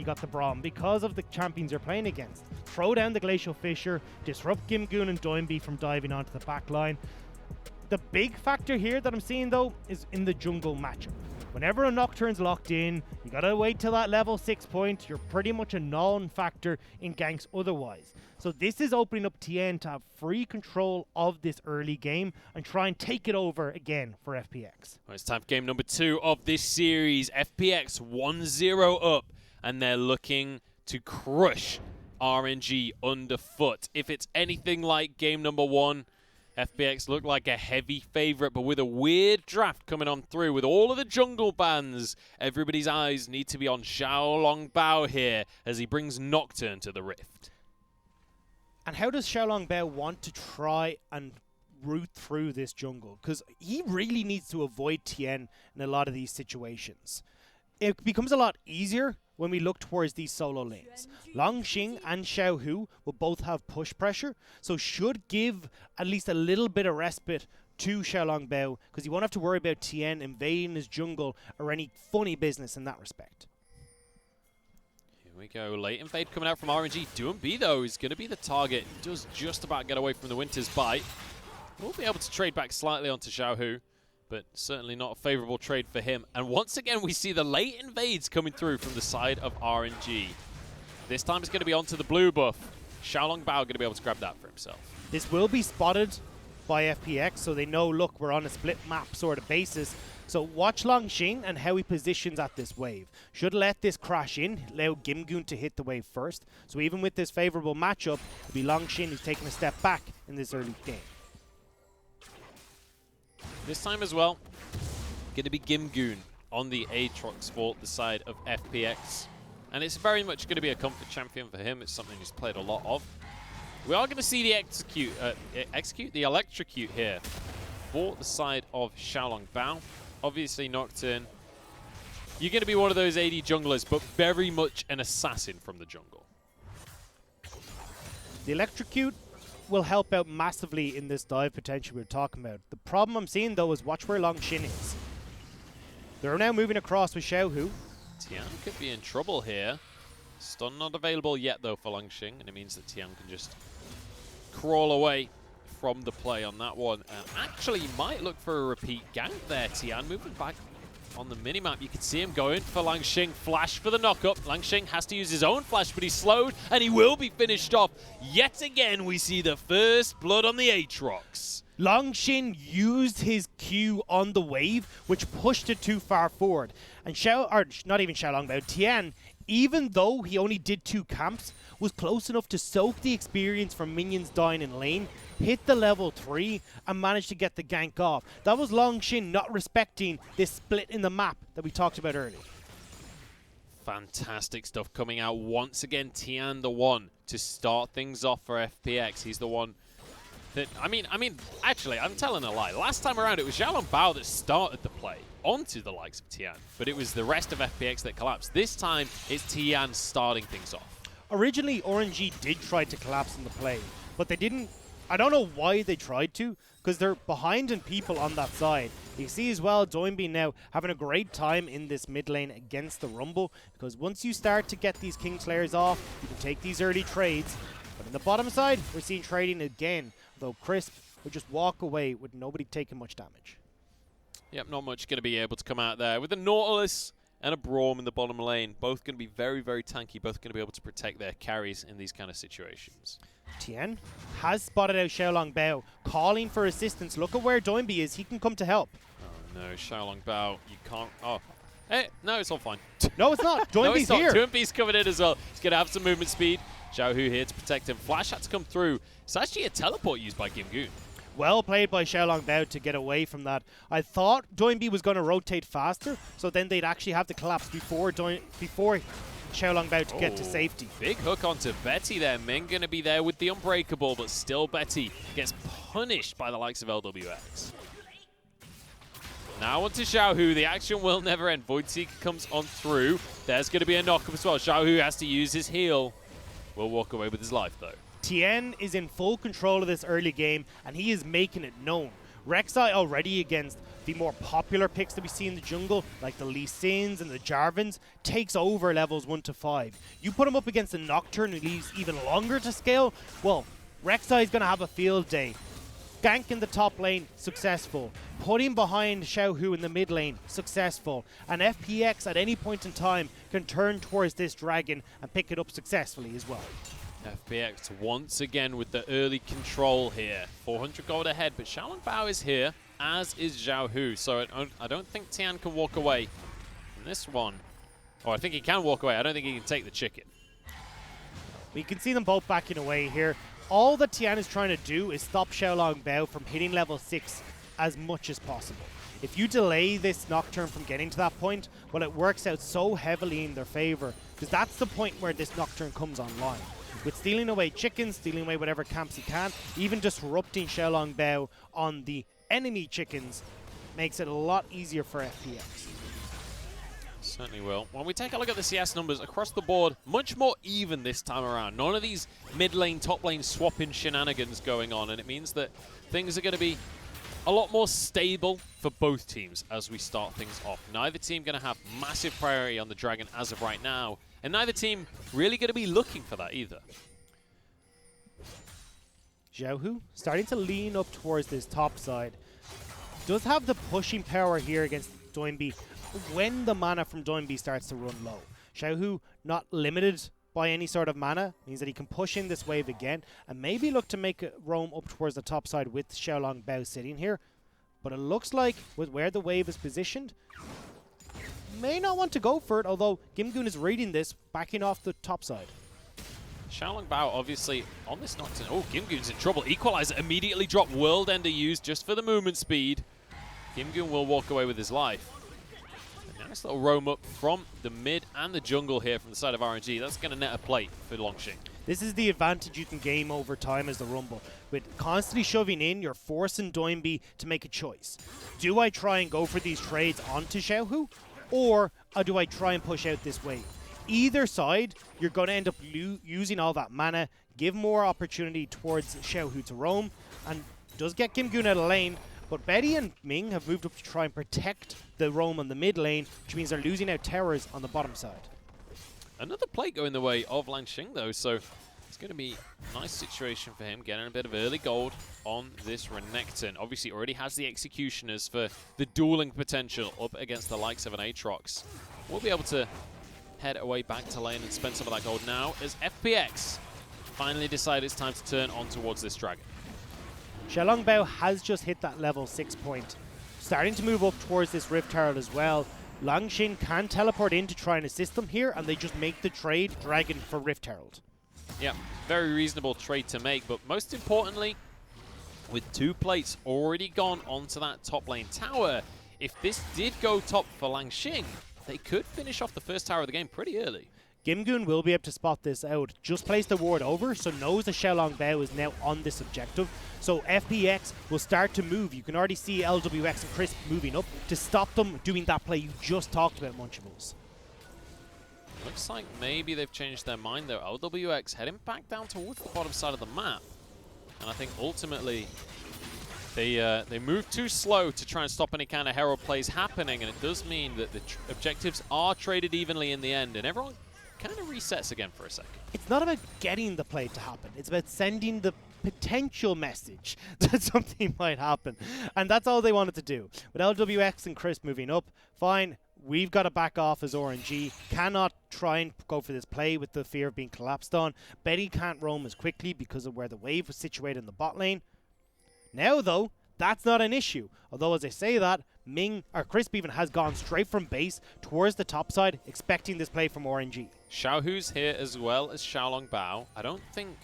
you got the Braum because of the champions you're playing against. Throw down the Glacial Fissure, disrupt Gimgoon and Doinby from diving onto the back line. The big factor here that I'm seeing though is in the jungle matchup. Whenever a Nocturne's locked in, you gotta wait till that level 6 point. You're pretty much a non-factor in ganks otherwise. So this is opening up TN to have free control of this early game and try and take it over again for FPX. Well, it's time for game number 2 of this series. FPX 1-0 up, and they're looking to crush RNG underfoot. If it's anything like game number 1, FPX looked like a heavy favorite, but with a weird draft coming on through, with all of the jungle bans, everybody's eyes need to be on Xiaolongbao here as he brings Nocturne to the Rift. And how does Xiaolongbao want to try and root through this jungle? Because he really needs to avoid Tien in a lot of these situations. It becomes a lot easier when we look towards these solo lanes. Longxing and Xiaohu will both have push pressure, so should give at least a little bit of respite to Xiaolongbao, because he won't have to worry about Tien invading his jungle or any funny business in that respect. Here we go, late invade coming out from RNG. Doinby though is going to be the target. He does just about get away from the Winter's Bite. We'll be able to trade back slightly onto Xiaohu, but certainly not a favorable trade for him. And once again, we see the late invades coming through from the side of RNG. This time it's going to be onto the blue buff. Xiaolongbao going to be able to grab that for himself. This will be spotted by FPX, so they know, look, we're on a split map sort of basis. So watch Longxing and how he positions at this wave. Should let this crash in, allow Gimgoon to hit the wave first. So even with this favorable matchup, it'll be Longxing who's taking a step back in this early game. This time as well, going to be Gimgoon on the Aatrox for the side of FPX. And it's very much going to be a comfort champion for him. It's something he's played a lot of. We are going to see the electrocute here for the side of Xiaolongbao. Obviously Nocturne, you're going to be one of those AD junglers, but very much an assassin from the jungle. The electrocute will help out massively in this dive potential we were talking about. The problem I'm seeing though is watch where Longxing is. They're now moving across with Xiaohu. Tian could be in trouble here. Stun not available yet though for Longxing, and it means that Tian can just crawl away from the play on that one. Actually, he might look for a repeat gank there. Tian moving back on the minimap. You can see him going for Longxing. Flash for the knockup. Longxing has to use his own flash, but he's slowed, and he will be finished off. Yet again, we see the first blood on the Aatrox. Longxing used his Q on the wave, which pushed it too far forward. And not even Xiaolongbao, Tian, even though he only did 2 camps, was close enough to soak the experience from minions dying in lane, hit the level 3, and managed to get the gank off. That was Longxing not respecting this split in the map that we talked about earlier. Fantastic stuff coming out once again. Tian the one to start things off for FPX. He's the one that, actually, I'm telling a lie. Last time around, it was Xiaolongbao that started the play onto the likes of Tian, but it was the rest of FPX that collapsed. This time, it's Tian starting things off. Originally, RNG did try to collapse in the play, but they didn't. I don't know why they tried to, because they're behind in people on that side. You see as well, Doinby now having a great time in this mid lane against the Rumble, because once you start to get these Kingslayers off, you can take these early trades. But in the bottom side, we're seeing trading again, though Crisp would just walk away with nobody taking much damage. Yep, not much going to be able to come out there with a Nautilus and a Braum in the bottom lane. Both going to be very, very tanky. Both going to be able to protect their carries in these kind of situations. Tien has spotted out Xiaolongbao, calling for assistance. Look at where Doinby is. He can come to help. Oh no, Xiaolongbao, you can't. Oh, hey, no, it's all fine. No, it's not. Doinby's here. Doinby's coming in as well. He's going to have some movement speed. Xiaohu here to protect him. Flash had to come through. It's actually a teleport used by Gimgoon. Well played by Xiaolongbao to get away from that. I thought Doinby was going to rotate faster, so then they'd actually have the collapse before Xiaolongbao to get to safety. Big hook onto Betty there. Ming going to be there with the Unbreakable, but still Betty gets punished by the likes of LWX. Now onto Xiaohu. The action will never end. Voidseeker comes on through. There's going to be a knock-up as well. Xiaohu has to use his heal. Will walk away with his life, though. Tien is in full control of this early game, and he is making it known. Rek'Sai already against the more popular picks that we see in the jungle, like the Lee Sins and the Jarvans, takes over levels 1 to 5. You put him up against the Nocturne who leaves even longer to scale, well, Rek'Sai is going to have a field day. Gank in the top lane, successful. Putting behind Xiaohu in the mid lane, successful. And FPX at any point in time can turn towards this dragon and pick it up successfully as well. FPX once again with the early control here. 400 gold ahead, but Xiaolong Bao is here, as is Xiaohu. So I don't think Tian can walk away from this one. Oh, I think he can walk away. I don't think he can take the chicken. We can see them both backing away here. All that Tian is trying to do is stop Xiaolong Bao from hitting level 6 as much as possible. If you delay this Nocturne from getting to that point, well, it works out so heavily in their favor, because that's the point where this Nocturne comes online. With stealing away chickens, stealing away whatever camps he can, even disrupting Xiaolong Bao on the enemy chickens makes it a lot easier for FPX. Certainly will. When we take a look at the CS numbers across the board, much more even this time around. None of these mid lane, top lane swapping shenanigans going on, and it means that things are going to be a lot more stable for both teams as we start things off. Neither team going to have massive priority on the Dragon as of right now, and neither team really going to be looking for that either. Xiaohu starting to lean up towards this top side. Does have the pushing power here against Doinbi when the mana from Doinbi starts to run low. Xiaohu not limited by any sort of mana, means that he can push in this wave again and maybe look to make a roam up towards the top side with Xiaolong Bao sitting here. But it looks like with where the wave is positioned, may not want to go for it, although Game2 is reading this, backing off the top side. Xiaolong Bao obviously on this Nocturne. Oh, Game2's in trouble. Equalizer immediately dropped. World Ender used just for the movement speed. Game2 will walk away with his life. A nice little roam up from the mid and the jungle here from the side of RNG. That's going to net a plate for Longxing. This is the advantage you can gain over time as the Rumble. With constantly shoving in, you're forcing Doinbi to make a choice. Do I try and go for these trades onto Xiaohu, or do I try and push out this wave? Either side, you're going to end up using all that mana, give more opportunity towards Xiaohu to roam, and does get Game2 out of lane. But Betty and Ming have moved up to try and protect the roam on the mid lane, which means they're losing out towers on the bottom side. Another plate going the way of Longxing, though, so it's going to be a nice situation for him, getting a bit of early gold on this Renekton. Obviously, already has the Executioners for the dueling potential up against the likes of an Aatrox. We'll be able to head away back to lane and spend some of that gold now as FPX finally decide it's time to turn on towards this dragon. Xiaolong Bao has just hit that level 6 point. Starting to move up towards this Rift Herald as well. Longxing can teleport in to try and assist them here, and they just make the trade Dragon for Rift Herald. Yeah, very reasonable trade to make, but most importantly, with 2 plates already gone onto that top lane tower, if this did go top for Longxing, they could finish off the first tower of the game pretty early. Game2 will be able to spot this out. Just place the ward over, so knows that Xiaolong Bao is now on this objective. So FPX will start to move. You can already see LWX and Crisp moving up to stop them doing that play you just talked about, Munchables. Looks like maybe they've changed their mind though. LWX heading back down towards the bottom side of the map. And I think ultimately they moved too slow to try and stop any kind of Herald plays happening, and it does mean that the objectives are traded evenly in the end, and everyone kind of resets again for a second. It's not about getting the play to happen. It's about sending the potential message that something might happen. And that's all they wanted to do. With LWX and Chris moving up, fine, we've got to back off as RNG. Cannot try and go for this play with the fear of being collapsed on. Betty can't roam as quickly because of where the wave was situated in the bot lane. Now, though, that's not an issue. Although, as I say that, Ming, or Crisp even has gone straight from base towards the top side, expecting this play from RNG. Xiaohu's here as well as Xiaolong Bao. I don't think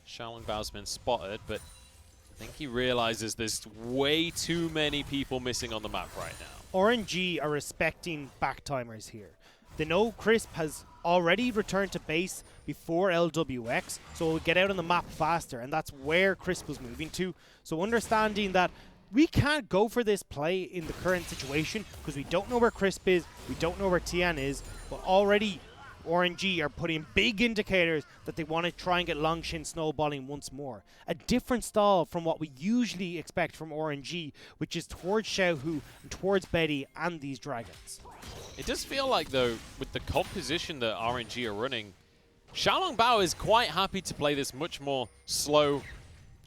Xiaolong Bao's been spotted, but I think he realizes there's way too many people missing on the map right now. RNG are respecting backtimers here. They know Crisp has already returned to base before LWX, so we'll get out on the map faster, and that's where Crisp was moving to. So understanding that we can't go for this play in the current situation because we don't know where Crisp is, we don't know where Tian is, but already RNG are putting big indicators that they want to try and get Longshin snowballing once more. A different style from what we usually expect from RNG, which is towards Xiaohu and towards Betty and these dragons. It does feel like, though, with the composition that RNG are running, Xiaolongbao is quite happy to play this much more slow,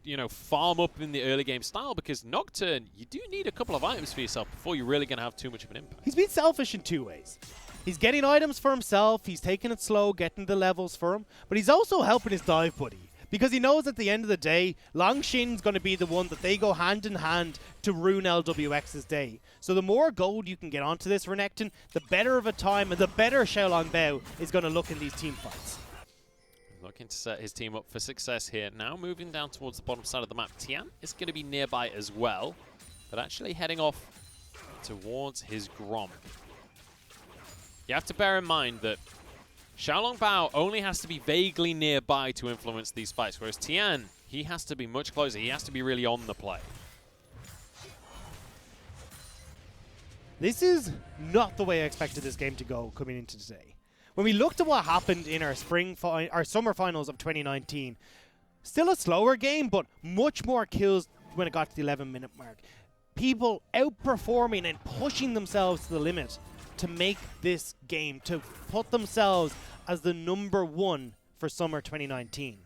you know, farm up in the early game style, because Nocturne, you do need a couple of items for yourself before you're really going to have too much of an impact. He's been selfish in two ways. He's getting items for himself, he's taking it slow, getting the levels for him, but he's also helping his dive buddy. Because he knows at the end of the day, Longshin's going to be the one that they go hand in hand to ruin LWX's day. So the more gold you can get onto this Renekton, the better of a time and the better Xiaolongbao is going to look in these team fights. Looking to set his team up for success here. Now moving down towards the bottom side of the map. Tian is going to be nearby as well, but actually heading off towards his Grom. You have to bear in mind that Xiaolongbao only has to be vaguely nearby to influence these fights, whereas Tian, he has to be much closer. He has to be really on the play. This is not the way I expected this game to go coming into today. When we looked at what happened in our summer finals of 2019, still a slower game, but much more kills when it got to the 11-minute mark. People outperforming and pushing themselves to the limit to make this game, to put themselves as the #1 for summer 2019.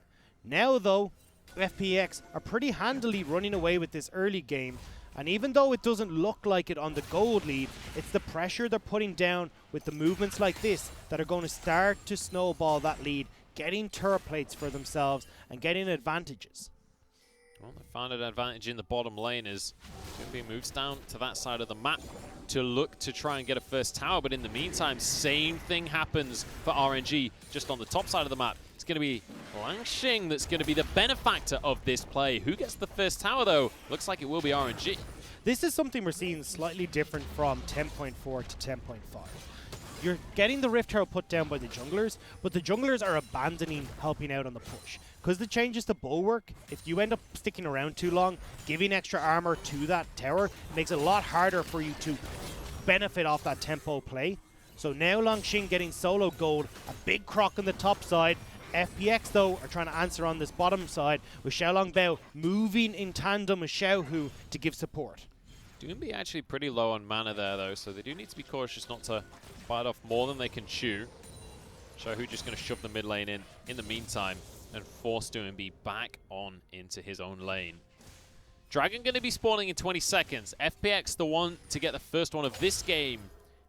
Now, though, FPX are pretty handily running away with this early game. And even though it doesn't look like it on the gold lead, it's the pressure they're putting down with the movements like this that are going to start to snowball that lead, getting turret plates for themselves and getting advantages. Well, they found an advantage in the bottom lane as Jimby moves down to that side of the map to look to try and get a first tower. But in the meantime, same thing happens for RNG just on the top side of the map. It's going to be Langxing that's going to be the benefactor of this play. Who gets the first tower, though? Looks like it will be RNG. This is something we're seeing slightly different from 10.4 to 10.5. You're getting the Rift Herald put down by the junglers, but the junglers are abandoning helping out on the push. Because the changes to Bulwark, if you end up sticking around too long, giving extra armor to that tower makes it a lot harder for you to benefit off that tempo play. So now Langxing getting solo gold, a big croc on the top side. FPX, though, are trying to answer on this bottom side, with Xiaolongbao moving in tandem with Xiaohu to give support. Doomby actually pretty low on mana there, though, so they do need to be cautious not to bite off more than they can chew. Xiaohu just going to shove the mid lane in the meantime and force Doomby back on into his own lane. Dragon going to be spawning in 20 seconds. FPX the one to get the first one of this game.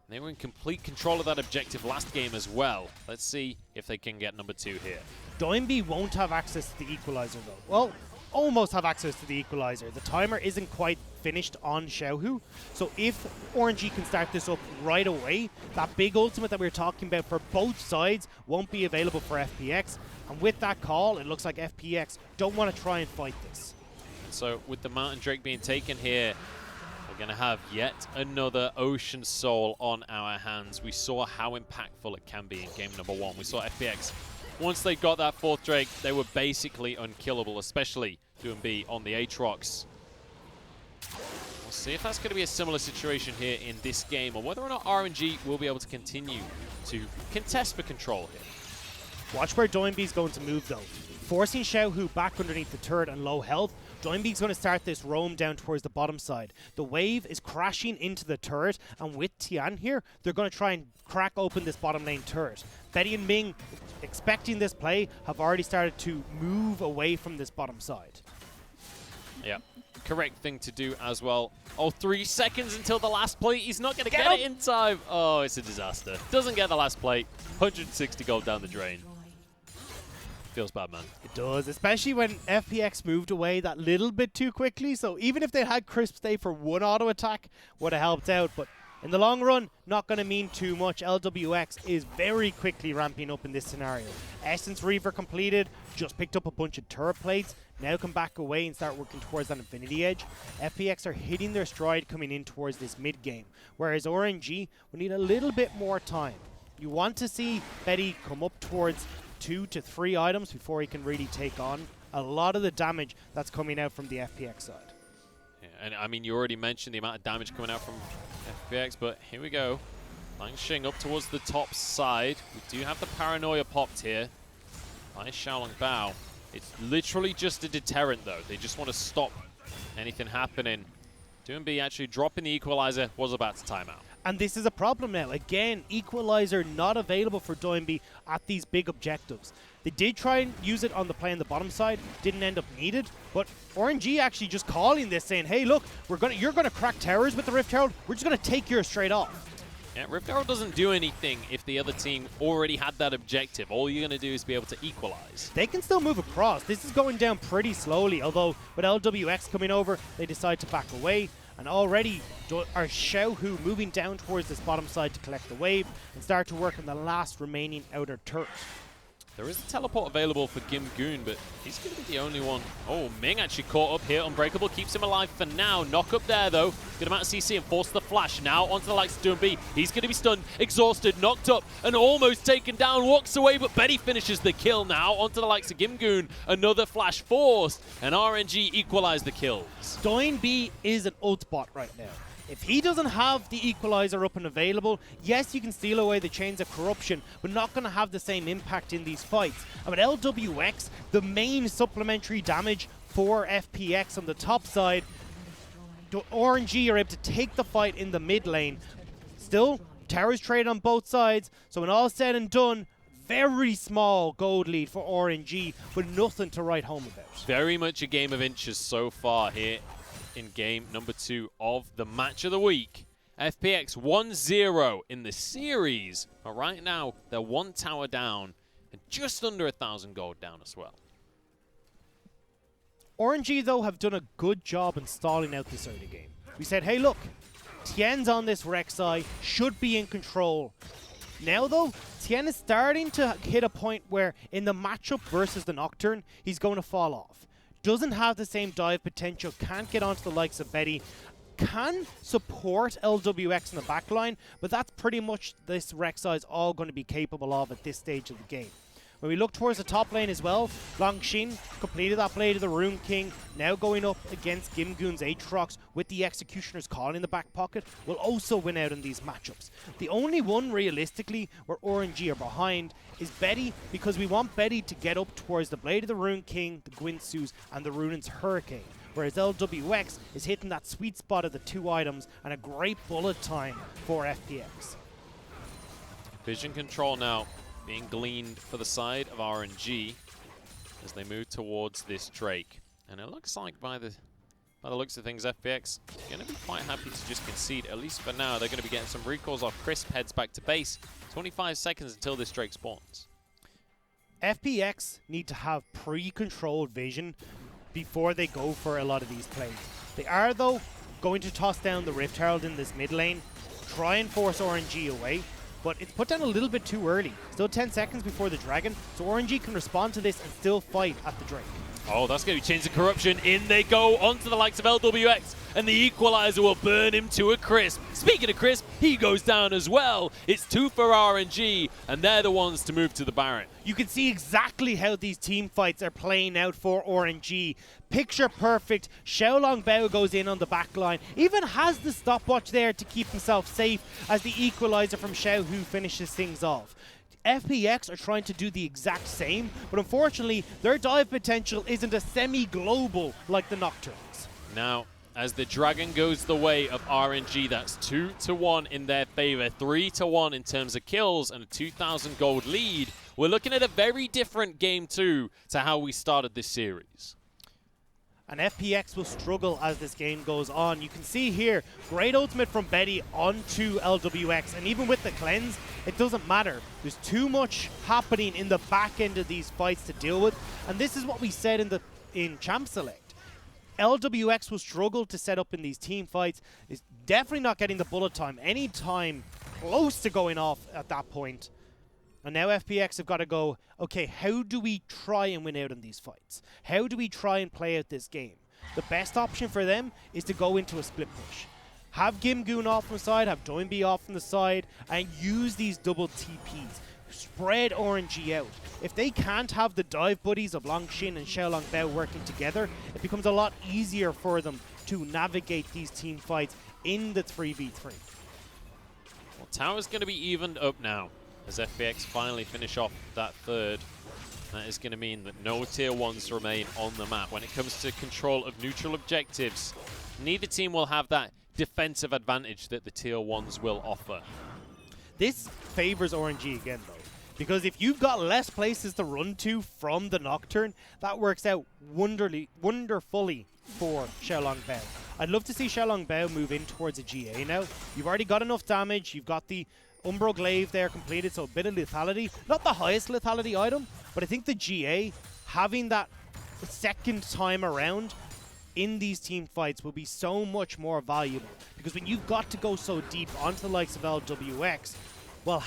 They were in complete control of that objective last game as well. Let's see if they can get #2 here. Doimby won't have access to the equalizer, though. Well, almost have access to the equalizer. The timer isn't quite finished on Xiaohu. So if RNG can start this up right away, that big ultimate that we were talking about for both sides won't be available for FPX. And with that call, it looks like FPX don't want to try and fight this. So with the Mountain Drake being taken here, we're going to have yet another Ocean Soul on our hands. We saw how impactful it can be in game #1. We saw FPX, once they got that 4th Drake, they were basically unkillable, especially Doomby on the Aatrox. We'll see if that's going to be a similar situation here in this game, or whether or not RNG will be able to continue to contest for control here. Watch where Doimby's going to move, though. Forcing Xiaohu back underneath the turret and low health, Doimby's going to start this roam down towards the bottom side. The wave is crashing into the turret, and with Tian here, they're going to try and crack open this bottom lane turret. Betty and Ming, expecting this play, have already started to move away from this bottom side. Yeah, correct thing to do as well. Oh, 3 seconds until the last plate. He's not going to get it in time. Oh, it's a disaster. Doesn't get the last plate. 160 gold down the drain. Feels bad, man. It does, especially when FPX moved away that little bit too quickly. So even if they had Crisp stay for one auto attack, would have helped out. But in the long run, not going to mean too much. LWX is very quickly ramping up in this scenario. Essence Reaver completed, just picked up a bunch of turret plates. Now can back away and start working towards that Infinity Edge. FPX are hitting their stride coming in towards this mid game, whereas RNG will need a little bit more time. You want to see Betty come up towards 2 to 3 items before he can really take on a lot of the damage that's coming out from the FPX side. Yeah, and I mean, you already mentioned the amount of damage coming out from FPX, but here we go. Langxing up towards the top side. We do have the paranoia popped here by Xiaolong Bao. It's literally just a deterrent though. They just want to stop anything happening. Doinb actually dropping the equalizer, was about to time out. And this is a problem now. Again, equalizer not available for Doinb at these big objectives. They did try and use it on the play on the bottom side, didn't end up needed, but RNG actually just calling this, saying, hey look, you're gonna crack towers with the Rift Herald, we're just gonna take yours straight off. Yeah, Rift Herald doesn't do anything if the other team already had that objective. All you're gonna do is be able to equalize. They can still move across. This is going down pretty slowly, although with LWX coming over, they decide to back away. And already are Xiaohu moving down towards this bottom side to collect the wave and start to work on the last remaining outer turret. There is a teleport available for Game2, but he's going to be the only one. Oh, Ming actually caught up here. Unbreakable keeps him alive for now. Knock up there, though. Good amount of CC and force the flash. Now onto the likes of Doinb. He's going to be stunned, exhausted, knocked up, and almost taken down. Walks away, but Betty finishes the kill now. Onto the likes of Game2. Another flash forced, and RNG equalize the kills. Doinb is an ult bot right now. If he doesn't have the equalizer up and available, yes, you can steal away the chains of corruption, but not going to have the same impact in these fights. And with LWX, the main supplementary damage for FPX on the top side, RNG are able to take the fight in the mid lane. Still, towers trade on both sides, so when all said and done, very small gold lead for RNG, but nothing to write home about. Very much a game of inches so far here in game number 2 of the match of the week. FPX 1-0 in the series, but right now they're 1 tower down and just under 1,000 gold down as well. RNG though have done a good job in stalling out this early game. We said, hey look, Tien's on this Rek'Sai, should be in control. Now though, Tien is starting to hit a point where in the matchup versus the Nocturne, he's going to fall off. Doesn't have the same dive potential, can't get onto the likes of Betty, can support LWX in the backline, but that's pretty much this Rek'Sai is all going to be capable of at this stage of the game. When we look towards the top lane as well, Langxing completed that play to the Rune King, now going up against Game2's Aatrox with the Executioner's Call in the back pocket, will also win out in these matchups. The only one realistically where RNG are behind is Betty, because we want Betty to get up towards the Blade of the Rune King, the Guinsoo's, and the Runin's Hurricane, whereas LWX is hitting that sweet spot of the 2 items and a great bullet time for FPX. Vision control now being gleaned for the side of RNG as they move towards this Drake. And it looks like by the looks of things, FPX going to be quite happy to just concede, at least for now. They're going to be getting some recalls off. Crisp heads back to base. 25 seconds until this Drake spawns. FPX need to have pre-controlled vision before they go for a lot of these plays. They are, though, going to toss down the Rift Herald in this mid lane, try and force RNG away, but it's put down a little bit too early. Still 10 seconds before the Dragon, so RNG can respond to this and still fight at the Drake. Oh, that's going to be Chains of Corruption. In they go onto the likes of LWX, and the equalizer will burn him to a crisp. Speaking of crisp, he goes down as well. It's 2 for RNG, and they're the ones to move to the Baron. You can see exactly how these team fights are playing out for RNG. Picture perfect. Xiaolong Bao goes in on the back line. Even has the stopwatch there to keep himself safe as the equalizer from Xiaohu finishes things off. FPX are trying to do the exact same, but unfortunately, their dive potential isn't a semi-global like the Nocturnes. Now, as the Dragon goes the way of RNG, that's 2-1 in their favor, 3-1 in terms of kills, and a 2,000 gold lead. We're looking at a very different Game 2 to how we started this series. And FPX will struggle as this game goes on. You can see here, great ultimate from Betty onto LWX, and even with the cleanse, it doesn't matter. There's too much happening in the back end of these fights to deal with, and this is what we said in Champ Select. LWX will struggle to set up in these team fights. Is definitely not getting the bullet time any time close to going off at that point. And now FPX have got to go, okay, how do we try and win out in these fights? How do we try and play out this game? The best option for them is to go into a split push. Have Game2 off from the side, have Doinb off from the side, and use these double TPs. Spread RNG out. If they can't have the dive buddies of Langxing and Xiaolong Bao working together, it becomes a lot easier for them to navigate these team fights in the 3v3. Well, tower's going to be evened up now as FPX finally finish off that third. That is going to mean that no tier 1s remain on the map. When it comes to control of neutral objectives, neither team will have that defensive advantage that the tier 1s will offer. This favors RNG again, though, because if you've got less places to run to from the Nocturne, that works out wonderfully for Xiaolong Bao. I'd love to see Xiaolong Bao move in towards a GA now. You've already got enough damage. You've got the Umbral Glaive there completed, so a bit of lethality. Not the highest lethality item, but I think the GA, having that second time around in these team fights will be so much more valuable. Because when you've got to go so deep onto the likes of LWX, well,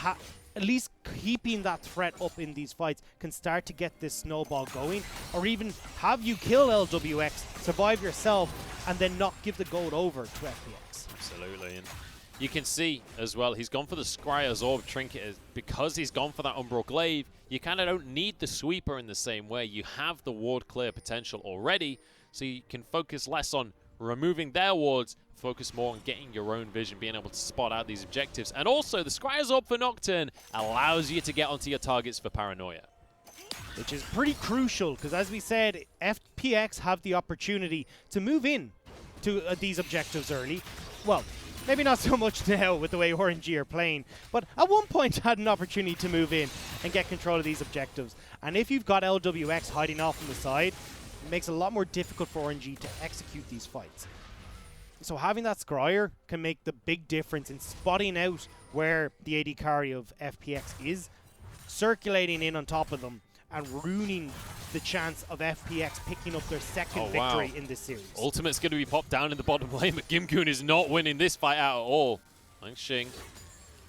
at least keeping that threat up in these fights can start to get this snowball going, or even have you kill LWX, survive yourself, and then not give the gold over to FPX. Absolutely, and you can see as well, he's gone for the Scryer's Orb Trinket because he's gone for that Umbral Glaive. You kind of don't need the Sweeper in the same way. You have the ward clear potential already, so you can focus less on removing their wards, focus more on getting your own vision, being able to spot out these objectives. And also, the Scryer's Orb for Nocturne allows you to get onto your targets for Paranoia. Which is pretty crucial, because as we said, FPX have the opportunity to move in to these objectives early. Well, maybe not so much now with the way RNG are playing, but at one point had an opportunity to move in and get control of these objectives. And if you've got LWX hiding off on the side, it makes it a lot more difficult for RNG to execute these fights. So having that Scryer can make the big difference in spotting out where the AD carry of FPX is, circulating in on top of them, and ruining the chance of FPX picking up their second victory in this series. Ultimate's going to be popped down in the bottom lane, but Game2 is not winning this fight out at all. Langxing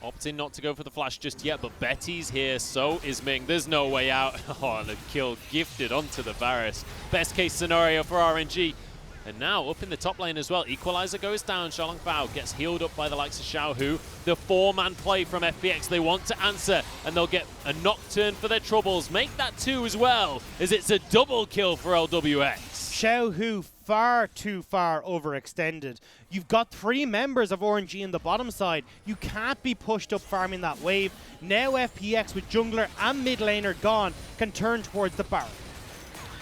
opting not to go for the flash just yet, but Betty's here, so is Ming. There's no way out. Oh, and a kill gifted onto the Varus. Best case scenario for RNG. And now up in the top lane as well, Equalizer goes down, Xiaolong Bao gets healed up by the likes of Xiaohu. The 4-man play from FPX, they want to answer, and they'll get a Nocturne for their troubles. Make that 2 as well, as it's a double kill for LWX. Xiaohu far too far overextended. You've got 3 members of RNG in the bottom side. You can't be pushed up farming that wave. Now FPX with jungler and mid laner gone can turn towards the Baron.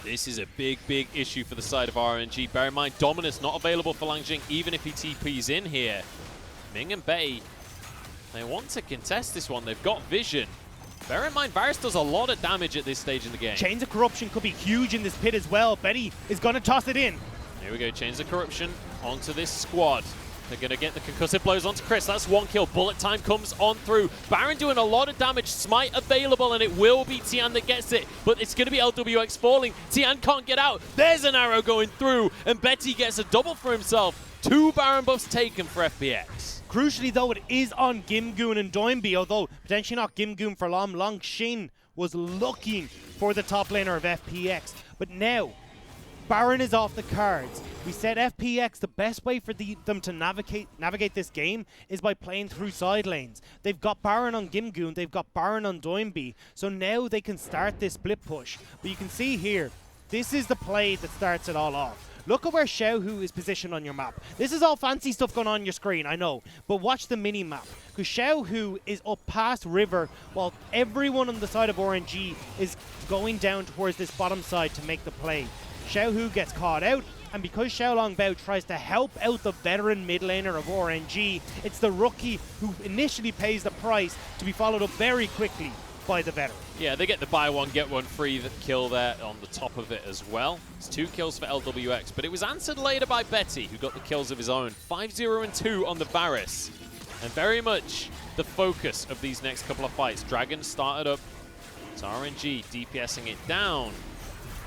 This is a big, big issue for the side of RNG. Bear in mind, Dominus not available for Langxing, even if he TPs in here. Ming and Betty, they want to contest this one. They've got vision. Bear in mind, Varus does a lot of damage at this stage in the game. Chains of Corruption could be huge in this pit as well. Betty is going to toss it in. Here we go, Chains of Corruption onto this squad. They're going to get the concussive blows onto Chris. That's 1 kill. Bullet time comes on through. Baron doing a lot of damage. Smite available, and it will be Tian that gets it. But it's going to be LWX falling. Tian can't get out. There's an arrow going through, and Betty gets a double for himself. 2 Baron buffs taken for FPX. Crucially, though, it is on Gimgoon and Doinby, although potentially not Gimgoon for long. Langxing was looking for the top laner of FPX. But now, Baron is off the cards. We said FPX, the best way for them to navigate this game is by playing through side lanes. They've got Baron on Gimgoon, they've got Baron on Doinby, so now they can start this split push. But you can see here, this is the play that starts it all off. Look at where Xiaohu is positioned on your map. This is all fancy stuff going on your screen, I know, but watch the mini-map. Because Xiaohu is up past River, while everyone on the side of RNG is going down towards this bottom side to make the play. Xiaohu gets caught out, and because Xiaolong Bao tries to help out the veteran mid laner of RNG, it's the rookie who initially pays the price to be followed up very quickly by the veteran. Yeah, they get the buy one, get one free kill there on the top of it as well. It's 2 kills for LWX, but it was answered later by Betty, who got the kills of his own. 5-0 and 2 on the Varus. And very much the focus of these next couple of fights. Dragon started up. It's RNG DPSing it down.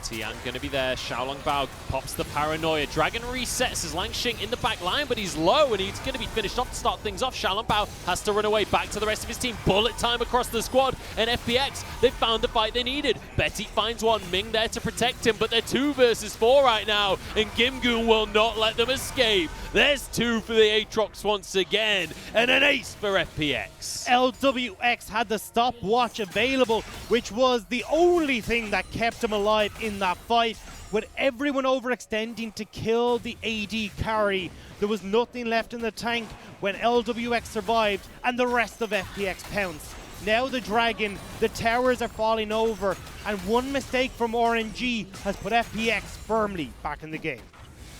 Tian going to be there. Xiaolong Bao pops the Paranoia. Dragon resets as Langxing in the back line, but he's low and he's going to be finished off to start things off. Xiaolong Bao has to run away back to the rest of his team. Bullet time across the squad, and FPX, they found the fight they needed. Betty finds one. Ming there to protect him, but they're 2 versus 4 right now, and Gimgoon will not let them escape. There's 2 for the Aatrox once again, and an ace for FPX. LWX had the stopwatch available, which was the only thing that kept him alive in that fight. With everyone overextending to kill the AD carry, there was nothing left in the tank when LWX survived and the rest of FPX pounced. Now the Dragon, the towers are falling over, and one mistake from RNG has put FPX firmly back in the game.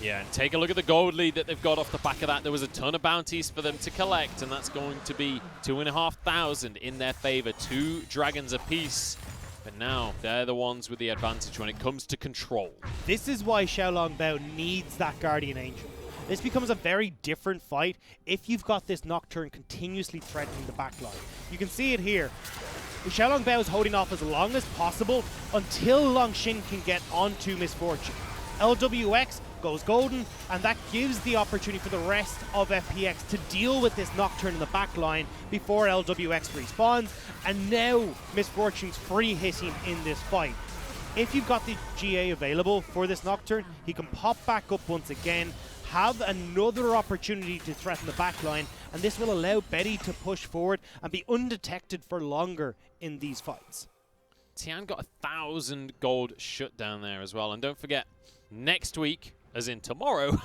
Yeah, and take a look at the gold lead that they've got off the back of that. There was a ton of bounties for them to collect, and that's going to be 2,500 in their favor. 2 dragons apiece. But now they're the ones with the advantage when it comes to control. This is why Xiaolongbao needs that Guardian Angel. This becomes a very different fight if you've got this Nocturne continuously threatening the backline. You can see it here. Xiaolongbao is holding off as long as possible until Longshin can get onto Misfortune. LWX goes golden, and that gives the opportunity for the rest of FPX to deal with this Nocturne in the back line before LWX respawns, and now Misfortune's free hitting in this fight. If you've got the GA available for this Nocturne, he can pop back up once again, have another opportunity to threaten the back line, and this will allow Betty to push forward and be undetected for longer in these fights. Tian got 1,000 gold shut down there as well, and don't forget, next week, as in tomorrow,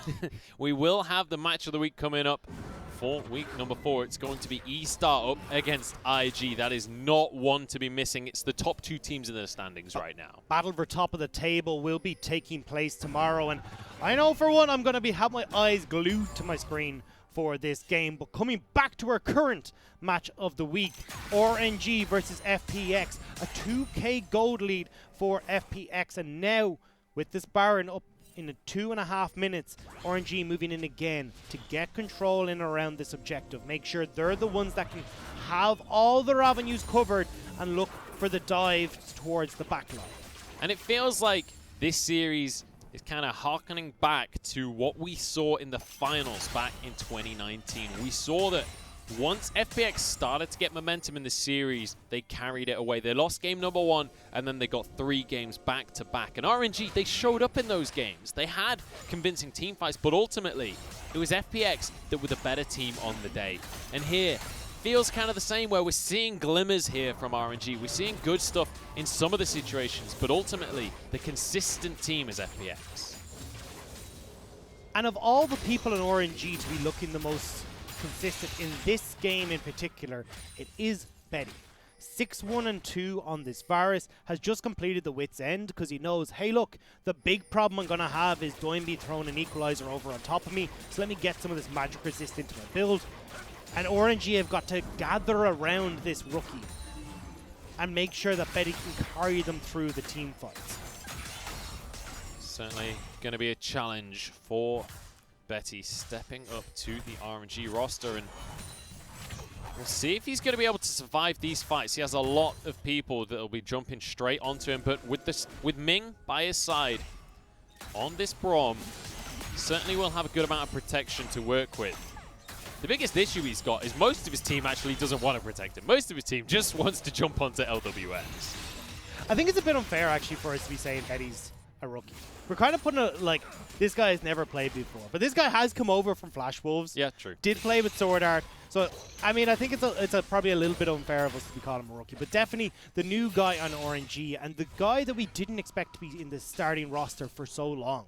we will have the match of the week coming up for week number 4. It's going to be E-Star up against IG. That is not one to be missing. It's the top 2 teams in the standings right now. Battle for top of the table will be taking place tomorrow, and I know for one I'm going to have my eyes glued to my screen for this game. But coming back to our current match of the week, RNG versus FPX, a 2k gold lead for FPX, and now with this Baron up in the 2.5 minutes, RNG moving in again to get control in around this objective. Make sure they're the ones that can have all their avenues covered and look for the dive towards the backline. And it feels like this series is kind of harkening back to what we saw in the finals back in 2019. We saw that once FPX started to get momentum in the series, they carried it away. They lost game number 1, and then they got 3 games back to back. And RNG, they showed up in those games. They had convincing team fights, but ultimately, it was FPX that were the better team on the day. And here, feels kind of the same, where we're seeing glimmers here from RNG. We're seeing good stuff in some of the situations, but ultimately, the consistent team is FPX. And of all the people in RNG to be looking the most consistent in this game in particular, it is Betty. 6-1-2 on this Varus, has just completed the Wit's End because he knows, hey look, the big problem I'm going to have is Doinby throwing an equalizer over on top of me, so let me get some of this magic resist into my build. And RNG have got to gather around this rookie and make sure that Betty can carry them through the team fights. Certainly going to be a challenge for Betty stepping up to the RNG roster, and we'll see if he's going to be able to survive these fights. He has a lot of people that will be jumping straight onto him, but with Ming by his side on this Braum, he certainly will have a good amount of protection to work with. The biggest issue he's got is most of his team actually doesn't want to protect him. Most of his team just wants to jump onto LWX. I think it's a bit unfair actually for us to be saying Betty's a rookie. We're kind of putting a, like, this guy has never played before, but this guy has come over from Flash Wolves. Yeah, true. Did play with Sword Art. So, I mean, I think it's probably a little bit unfair of us to be calling him a rookie, but definitely the new guy on RNG and the guy that we didn't expect to be in the starting roster for so long.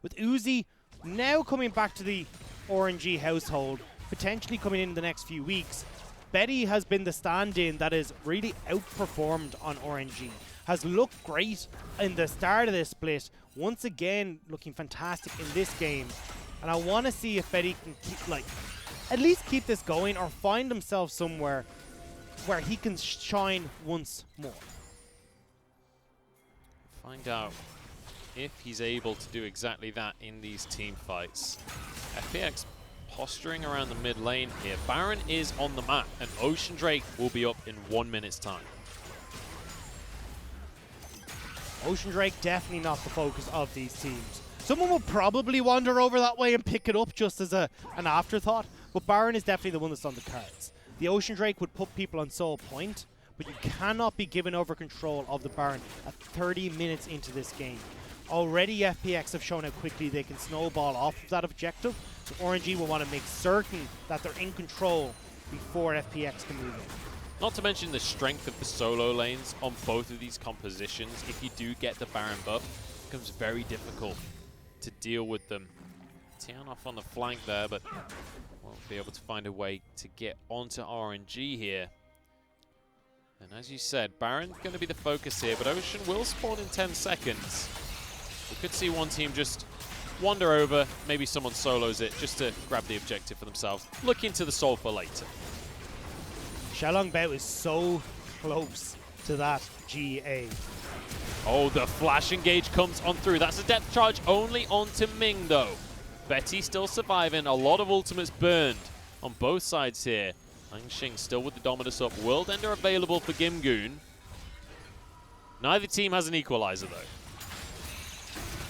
With Uzi now coming back to the RNG household, potentially coming in the next few weeks, Betty has been the stand-in that has really outperformed on RNG. Has looked great in the start of this split. Once again, looking fantastic in this game. And I want to see if Betty can keep, like, at least keep this going or find himself somewhere where he can shine once more. Find out if he's able to do exactly that in these team fights. FPX posturing around the mid lane here. Baron is on the map, and Ocean Drake will be up in 1 minute's time. Ocean Drake definitely not the focus of these teams. Someone will probably wander over that way and pick it up just as an afterthought, but Baron is definitely the one that's on the cards. The Ocean Drake would put people on Soul Point, but you cannot be given over control of the Baron at 30 minutes into this game. Already FPX have shown how quickly they can snowball off of that objective, so RNG will want to make certain that they're in control before FPX can move in. Not to mention the strength of the solo lanes on both of these compositions. If you do get the Baron buff, becomes very difficult to deal with them. Tian off on the flank there, but won't be able to find a way to get onto RNG here. And as you said, Baron's going to be the focus here, but Ocean will spawn in 10 seconds. We could see one team just wander over, maybe someone solos it just to grab the objective for themselves. Look into the soul for later. Xiaolong Bao is so close to that GA. Oh, the flash engage comes on through. That's a depth charge only onto Ming, though. Betty still surviving. A lot of ultimates burned on both sides here. Langxing still with the Dominus up. World Ender available for Gimgoon. Neither team has an equalizer, though.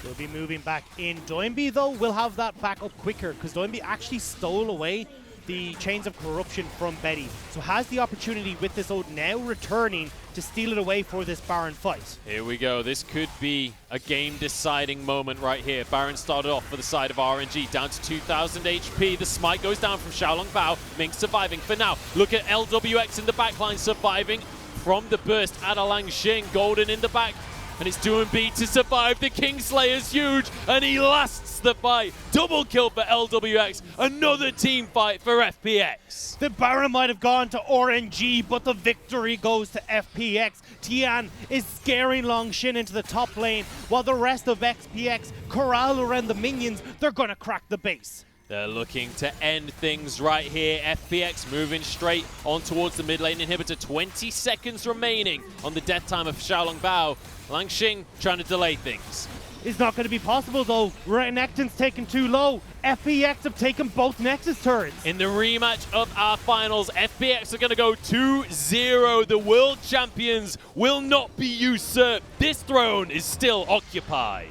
We'll be moving back in. Doinby, though, will have that back up quicker because Doinby actually stole away the Chains of Corruption from Betty. So has the opportunity with this ult now returning to steal it away for this Baron fight. Here we go. This could be a game-deciding moment right here. Baron started off for the side of RNG, down to 2,000 HP. The smite goes down from Xiaolong Bao. Ming surviving for now. Look at LWX in the backline surviving from the burst. Ada Langxing, Golden in the back. And it's Doinby to survive. The Kingslayer's huge, and he lasts the fight. Double kill for LWX. Another team fight for FPX. The Baron might have gone to RNG, but the victory goes to FPX. Tian is scaring Longshin into the top lane, while the rest of FPX corral around the minions. They're gonna crack the base. They're looking to end things right here. FPX moving straight on towards the mid lane inhibitor. 20 seconds remaining on the death time of Xiaolong Bao. Langxing trying to delay things. It's not going to be possible, though. Renekton's taken too low. FPX have taken both Nexus turrets. In the rematch of our finals, FPX are going to go 2-0. The world champions will not be usurped. This throne is still occupied.